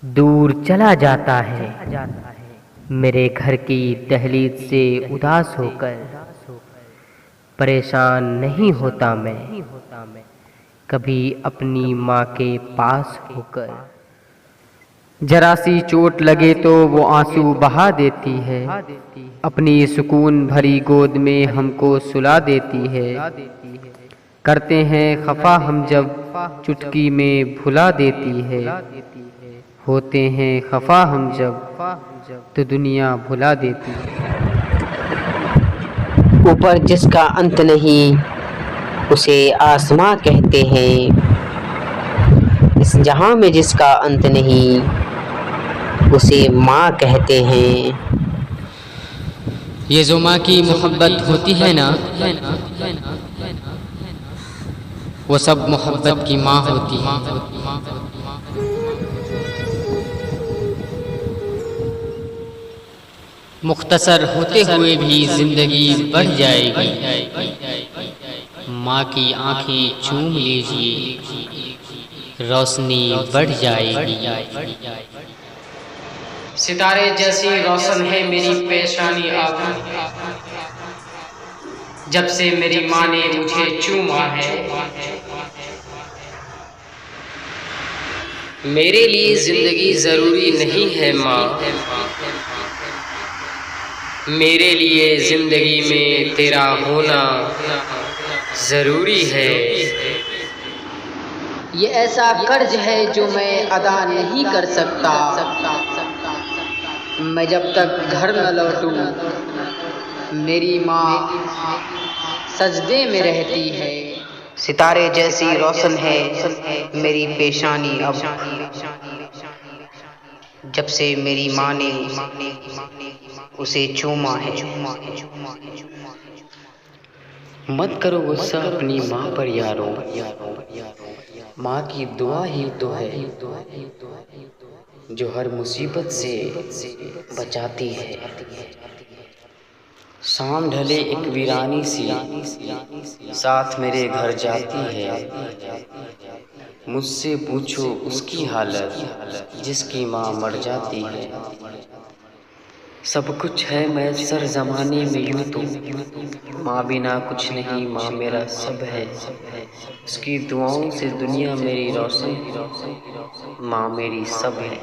دور چلا جاتا ہے میرے گھر کی دہلیز سے اداس ہو کر، پریشان نہیں ہوتا میں کبھی اپنی ماں کے پاس ہو کر۔ ذرا سی چوٹ لگے تو وہ آنسو بہا دیتی ہے، اپنی سکون بھری گود میں ہم کو سلا دیتی ہے۔ کرتے ہیں خفا ہم جب چٹکی میں بھلا دیتی ہے، ہوتے ہیں خفا ہم جب تو دنیا بھلا دیتی ہے۔ اوپر جس کا انت نہیں اسے آسماں کہتے ہیں، اس جہاں میں جس کا انت نہیں اسے ماں کہتے ہیں۔ یہ جو ماں کی محبت ہوتی ہے نا، وہ سب محبت کی ماں ہوتی ہے۔ مختصر ہوتے ہوئے بھی زندگی بڑھ جائے گی، ماں کی آنکھیں چوم لیجئے روشنی بڑھ جائے گی۔ ستارے جیسی روشن ہے میری پیشانی اب، جب سے میری ماں نے مجھے چوما ہے۔ میرے لیے زندگی ضروری نہیں ہے ماں، میرے لیے زندگی میں تیرا ہونا ضروری ہے۔ یہ ایسا قرض ہے جو میں ادا نہیں کر سکتا، میں جب تک گھر نہ لوٹوں میری ماں سجدے میں رہتی ہے۔ ستارے جیسی روشن ہے میری پیشانی اب، جب سے میری ماں نے اسے چوما ہے۔ مت کرو غصہ اپنی ماں پر یارو، ماں کی دعا ہی تو ہے جو ہر مصیبت سے بچاتی ہے۔ شام ڈھلے ایک ویرانی سی ساتھ میرے گھر جاتی ہے، مجھ سے پوچھو اس کی حالت جس کی ماں مر جاتی ہے۔ سب کچھ ہے میسر زمانے میں یوں تو، ماں بنا کچھ نہیں، ماں میرا سب ہے، اس کی دعاؤں سے دنیا میری روشن، ماں میری سب ہے۔